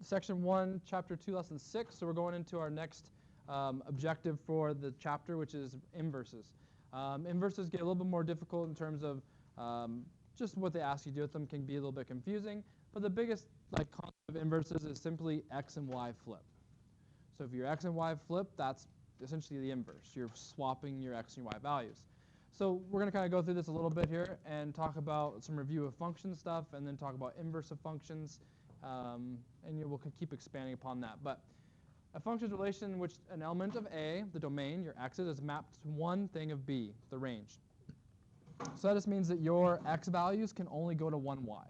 section 1, chapter 2, lesson 6. So we're going into our next objective for the chapter, which is inverses. Inverses get a little bit more difficult in terms of just what they ask you to do with them can be a little bit confusing. But the biggest concept of inverses is simply x and y flip. So if your x and y flip, that's essentially the inverse. You're swapping your x and y values. So we're going to kind of go through this a little bit here and talk about some review of function stuff and then talk about inverse of functions. And we'll keep expanding upon that. But a function's relation in which an element of A, the domain, your x's, is mapped to one thing of B, the range. So that just means that your x values can only go to one y.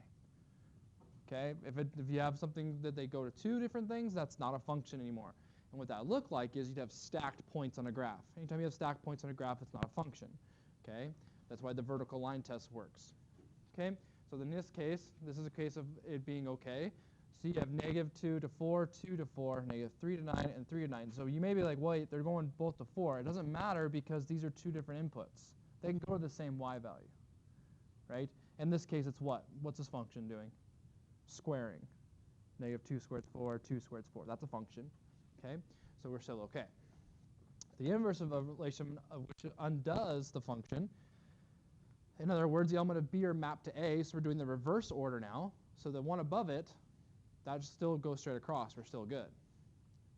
Okay? If you have something that they go to two different things, that's not a function anymore. And what that would look like is you'd have stacked points on a graph. Anytime you have stacked points on a graph, it's not a function. Okay? That's why the vertical line test works. Okay? So in this case, this is a case of it being okay. So you have -2 to 4, 2 to 4, -3 to 9, and 3 to 9. So you may be like, wait, they're going both to 4. It doesn't matter because these are two different inputs. They can go to the same y value. Right? In this case, it's what? What's this function doing? Squaring. -2 squared is 4, 2 squared is 4. That's a function. Okay? So we're still okay. The inverse of a relation which undoes the function. In other words, the element of B are mapped to A, so we're doing the reverse order now. So the one above it, that still goes straight across. We're still good.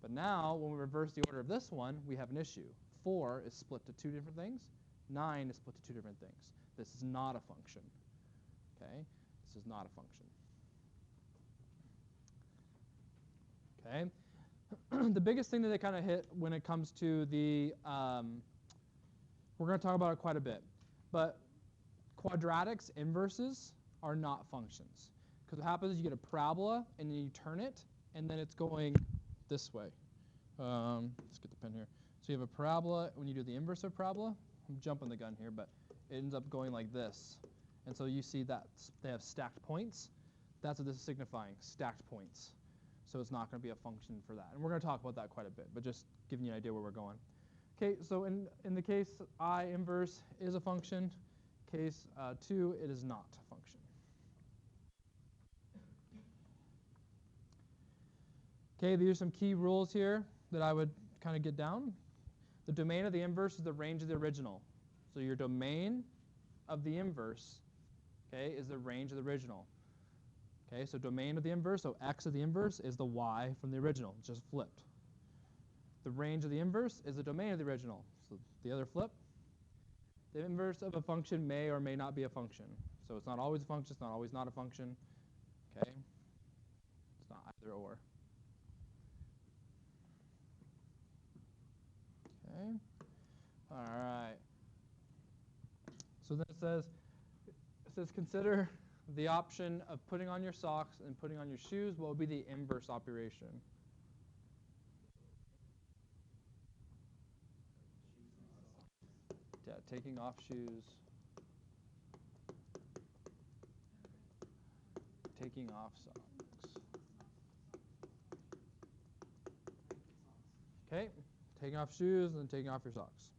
But now, when we reverse the order of this one, we have an issue. 4 is split to two different things. 9 is split to two different things. This is not a function. Okay? This is not a function. Okay? The biggest thing that they kind of hit when it comes to the, we're going to talk about it quite a bit, but quadratics, inverses, are not functions. Because what happens is you get a parabola, and then you turn it, and then it's going this way. Let's get the pen here. So you have a parabola. When you do the inverse of parabola, I'm jumping the gun here, but it ends up going like this. And so you see that they have stacked points. That's what this is signifying, stacked points. So it's not going to be a function for that. And we're going to talk about that quite a bit, but just giving you an idea where we're going. Okay, so in the case I inverse is a function. Case 2, it is not a function. Okay, these are some key rules here that I would kind of get down. The domain of the inverse is the range of the original. So your domain of the inverse, okay, is the range of the original. Okay, so domain of the inverse, so x of the inverse is the y from the original, just flipped. The range of the inverse is the domain of the original, so the other flip. The inverse of a function may or may not be a function. So it's not always a function, it's not always not a function. Okay? It's not either or. Okay? All right. So then it says consider the option of putting on your socks and putting on your shoes. What would be the inverse operation? Yeah, taking off shoes. Taking off socks. Okay, taking off shoes and then taking off your socks.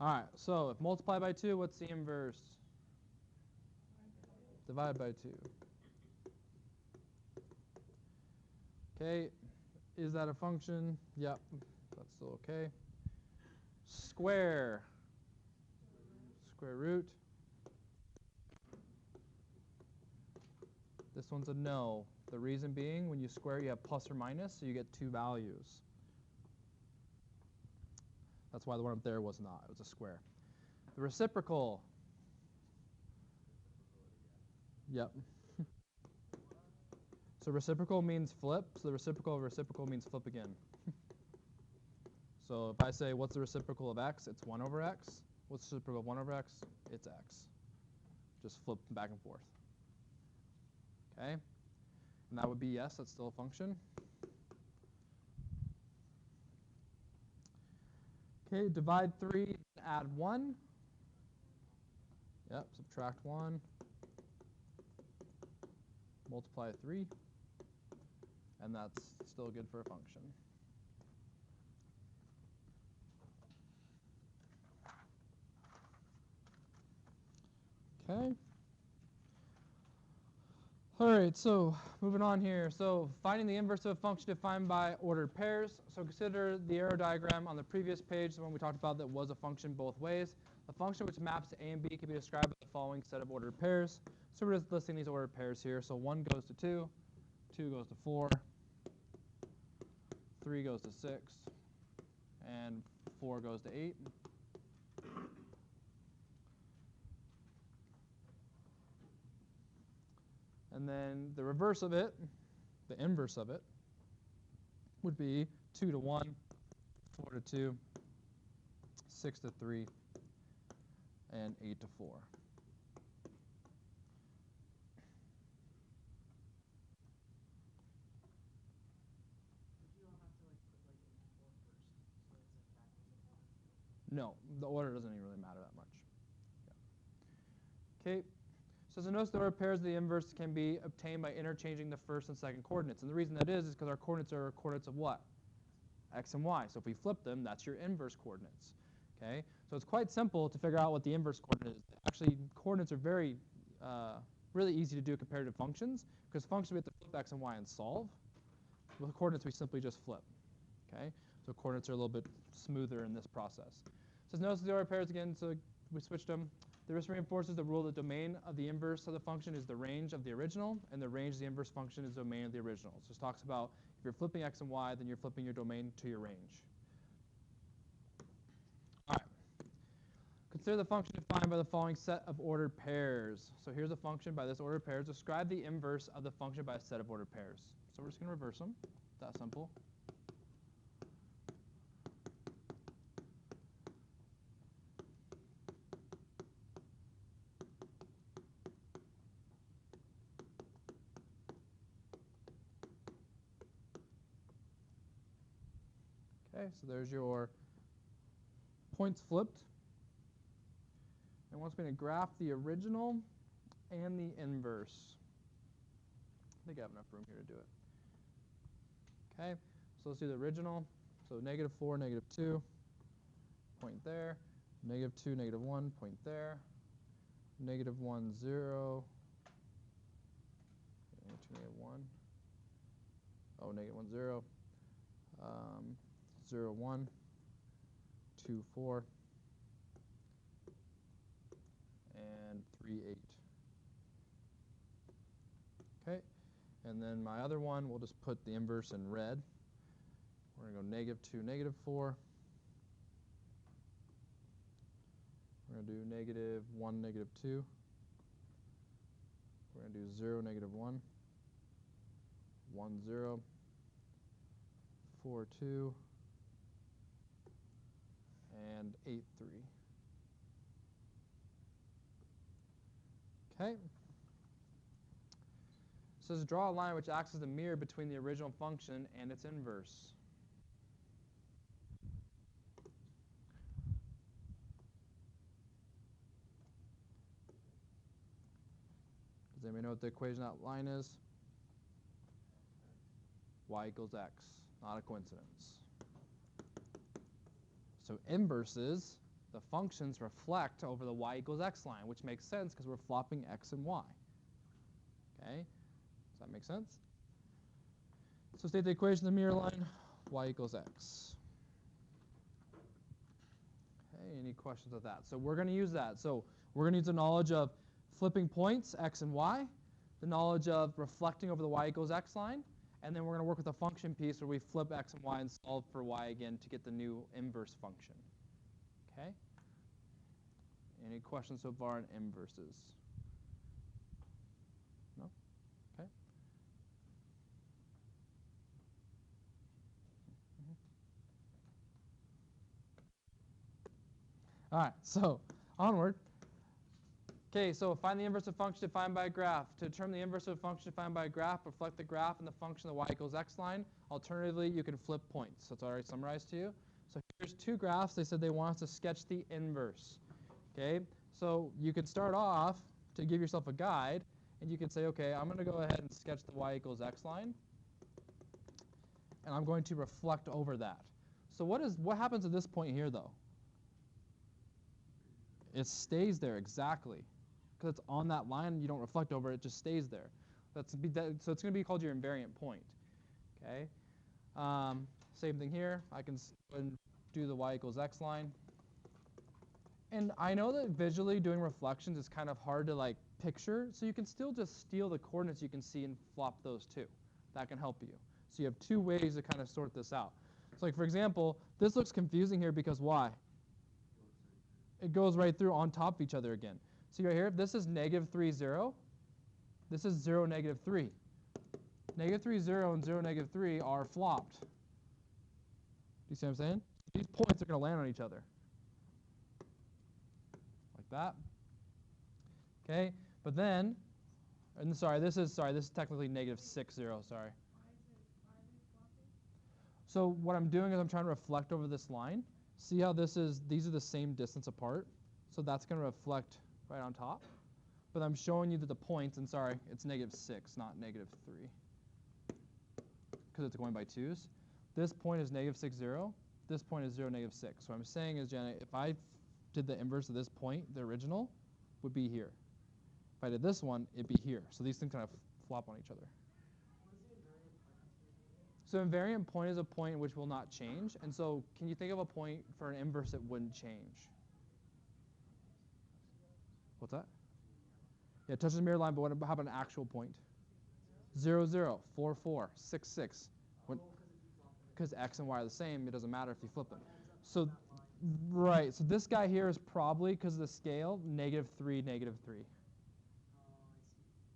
All right, so if multiply by 2, what's the inverse? Divide by 2. Okay, is that a function? Yep, that's still okay. Square. Square root. This one's a no. The reason being, when you square, you have plus or minus, so you get two values. That's why the one up there was not. It was a square. The reciprocal. Yep. So reciprocal means flip. So the reciprocal of reciprocal means flip again. So if I say, what's the reciprocal of x? It's 1 over x. What's the reciprocal of 1 over x? It's x. Just flip back and forth. Okay? And that would be yes, that's still a function. Okay, divide 3, add 1. Yep, subtract 1. Multiply 3. And that's still good for a function. Okay. All right, so moving on here. So finding the inverse of a function defined by ordered pairs. So consider the arrow diagram on the previous page, the one we talked about that was a function both ways. A function which maps to A and B can be described by the following set of ordered pairs. So we're just listing these ordered pairs here. So 1 goes to 2, 2 goes to 4, 3 goes to 6, and 4 goes to 8. And then the reverse of it, the inverse of it, would be 2 to 1, 4 to 2, 6 to 3, and 8 to 4. No, the order doesn't even really matter that much. Yeah. Okay, so as a notice, the order pairs of the inverse can be obtained by interchanging the first and second coordinates. And the reason that is because our coordinates are coordinates of what? X and Y. So if we flip them, that's your inverse coordinates. Okay, so it's quite simple to figure out what the inverse coordinate is. Actually, coordinates are very, really easy to do compared to functions, because functions we have to flip X and Y and solve. With coordinates, we simply just flip. Okay, so coordinates are a little bit smoother in this process. So notice the order pairs again, so we switched them. This reinforces the rule that the domain of the inverse of the function is the range of the original, and the range of the inverse function is the domain of the original. So this talks about if you're flipping X and Y, then you're flipping your domain to your range. All right. Consider the function defined by the following set of ordered pairs. So here's a function by this ordered pairs. Describe the inverse of the function by a set of ordered pairs. So we're just going to reverse them. That simple. Okay, so there's your points flipped. It wants me to graph the original and the inverse. I think I have enough room here to do it. Okay, so let's do the original. So -4, -2, point there. -2, -1, point there. -1, 0. -2, -1. Oh, -1, 0. 0, 1. 2, 4. And 3, 8. Okay, and then my other one, we'll just put the inverse in red. We're going to go -2, -4. We're going to do -1, -2. We're going to do 0, -1. 1, 0. 4, 2. And 8, 3. Okay. It says draw a line which acts as the mirror between the original function and its inverse. Does anybody know what the equation of that line is? Y equals X. Not a coincidence. So inverses, the functions reflect over the Y equals X line, which makes sense because we're flopping X and Y. Okay? Does that make sense? So state the equation of the mirror line, Y equals X. Okay, any questions with that? So we're going to use that. So we're going to use the knowledge of flipping points, X and Y, the knowledge of reflecting over the Y equals X line, and then we're going to work with a function piece where we flip X and Y and solve for Y again to get the new inverse function. Okay? Any questions so far on inverses? No? Okay. All right, so onward. Okay, so find the inverse of a function defined by a graph. To determine the inverse of a function defined by a graph, reflect the graph and the function of the Y equals X line. Alternatively, you can flip points. So it's already summarized to you. So here's two graphs. They said they want us to sketch the inverse. Okay, so you could start off to give yourself a guide, and you can say, okay, I'm going to go ahead and sketch the Y equals X line, and I'm going to reflect over that. So what happens at this point here, though? It stays there exactly. Because it's on that line and you don't reflect over it, it just stays there. So it's going to be called your invariant point. Okay. Same thing here. I can go and do the y equals x line. And I know that visually doing reflections is kind of hard to like picture, so you can still just steal the coordinates you can see and flop those too. That can help you. So you have two ways to kind of sort this out. So like for example, this looks confusing here because why? It goes right through on top of each other again. See right here, this is negative 3, 0. This is 0, negative 3. Negative 3, 0 and 0, negative 3 are flopped. Do you see what I'm saying? These points are going to land on each other. Like that. Okay, but then, and sorry, this is technically negative 6, 0, sorry. So what I'm doing is I'm trying to reflect over this line. See how these are the same distance apart? So that's going to reflect right on top. But I'm showing you that the points, and sorry, it's negative 6, not negative 3. Because it's going by 2's. This point is negative 6, 0. This point is 0, negative 6. So what I'm saying is, Jenna, if I did the inverse of this point, the original, would be here. If I did this one, it'd be here. So these things kind of flop on each other. So invariant point is a point which will not change. And so can you think of a point for an inverse that wouldn't change? What's that? Yeah, it touches the mirror line, but how about an actual point? 0, 0, 4, 4, 6, 6. Because x and y are the same, it doesn't matter if you flip them. So, right, so this guy here is probably, because of the scale, negative 3, negative 3.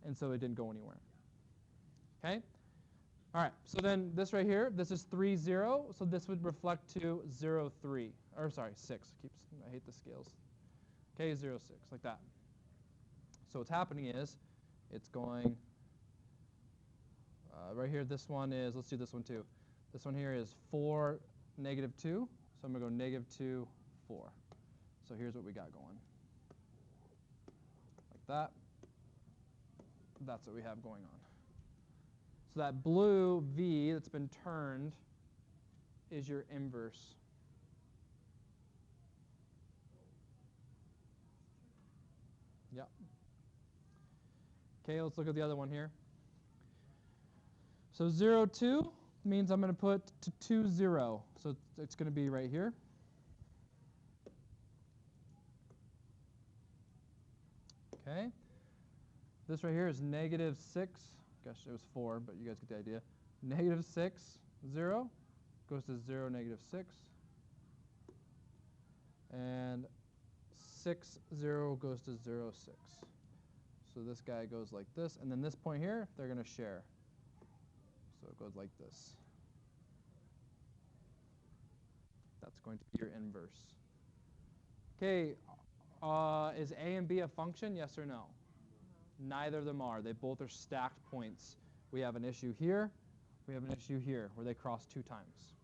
And so it didn't go anywhere. Okay? All right, so then this right here, this is 3, 0. So this would reflect to 0, 3. Or sorry, 6. I hate the scales. Okay, 0, 6, like that. So what's happening is it's going right here. This one is, let's do this one too. This one here is 4, negative 2. So I'm going to go negative 2, 4. So here's what we got going. Like that. That's what we have going on. So that blue V that's been turned is your inverse. Yep. Okay, let's look at the other one here. So 0, 2 means I'm going to put to 2, 0. So it's going to be right here. Okay. This right here is negative 6. Gosh, it was 4, but you guys get the idea. Negative 6, 0 goes to 0, negative 6. And 6, 0 goes to 0, 6. So this guy goes like this. And then this point here, they're going to share. So it goes like this. That's going to be your inverse. Okay, is A and B a function, yes or no? Neither of them are. They both are stacked points. We have an issue here. We have an issue here where they cross 2 times.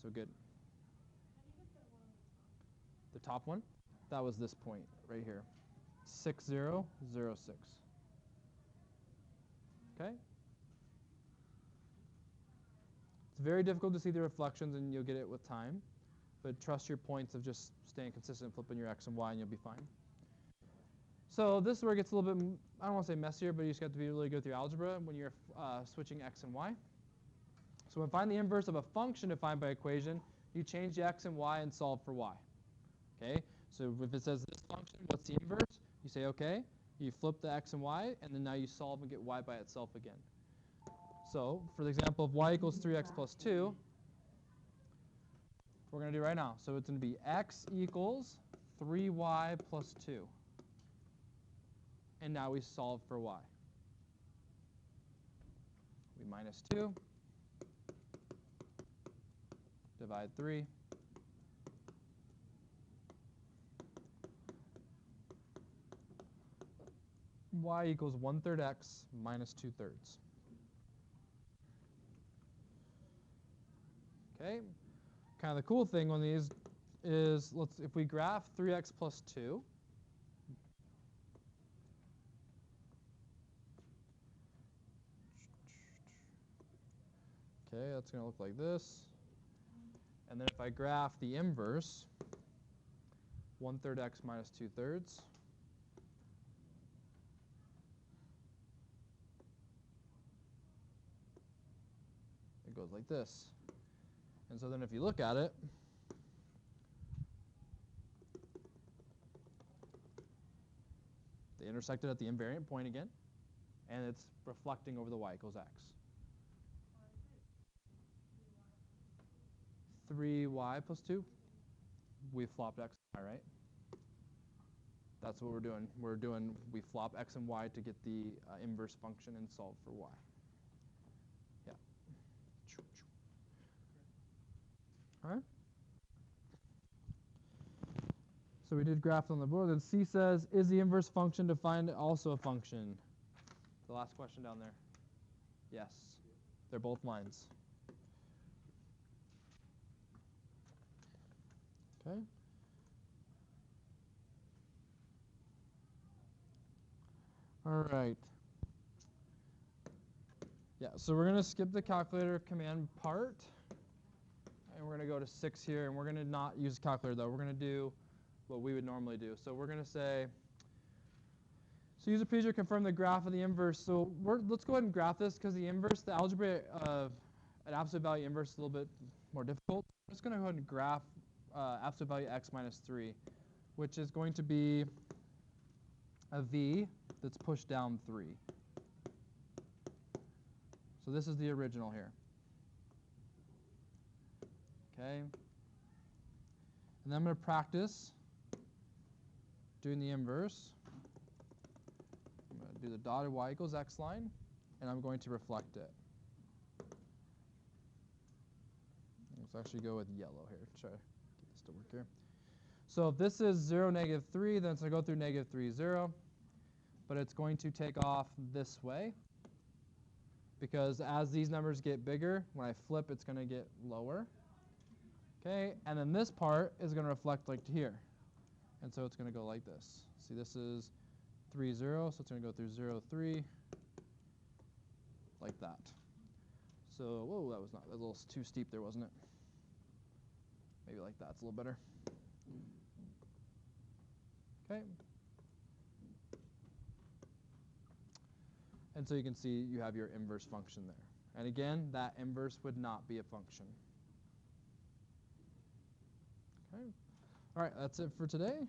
So good. The top one? That was this point right here. 6, 0, 0, 6. Okay? It's very difficult to see the reflections, and you'll get it with time. But trust your points of just staying consistent, flipping your x and y, and you'll be fine. So this is where it gets a little bit, I don't want to say messier, but you just have to be really good with your algebra when you're switching x and y. So when find the inverse of a function defined by equation, you change the x and y and solve for y. Okay? So if it says this function, what's the inverse? You say, okay. You flip the x and y, and then now you solve and get y by itself again. So for the example of y equals 3x plus 2, we're going to do right now. So it's going to be x equals 3y plus 2. And now we solve for y. We minus 2, divide 3. Y equals 1/3 x minus 2/3. Okay. Kind of the cool thing on these is, if we graph 3x plus 2, okay, that's going to look like this. And then if I graph the inverse, 1/3 x minus 2/3, it goes like this. And so then if you look at it, they intersected at the invariant point again, and it's reflecting over the y equals x. 3y plus 2, we flopped x and y, right? That's what we're doing. We flop x and y to get the inverse function and solve for y. Yeah. All right. So we did graph on the board. Then C says, is the inverse function defined also a function? The last question down there. Yes. They're both lines. Okay. All right. Yeah, so we're going to skip the calculator command part. And we're going to go to 6 here. And we're going to not use calculator, though. We're going to do what we would normally do. So we're going to say, so use a procedure to confirm the graph of the inverse. So let's go ahead and graph this, because the inverse, the algebra of an absolute value inverse is a little bit more difficult. I'm just going to go ahead and graph absolute value x minus 3, which is going to be a v that's pushed down 3. So this is the original here. Okay. And then I'm going to practice doing the inverse. I'm going to do the dotted y equals x line, and I'm going to reflect it. Let's actually go with yellow here. Try to get this to work here. So if this is 0, -3, then it's going to go through -3, 0. But it's going to take off this way, because as these numbers get bigger, when I flip, it's going to get lower. Okay, and then this part is going to reflect like to here. And so it's going to go like this. See, this is 3, 0, so it's going to go through 0, 3, like that. So, whoa, that was a little too steep there, wasn't it? Maybe like that, it's a little better. Okay. And so you can see you have your inverse function there. And again, that inverse would not be a function. Okay. All right, that's it for today.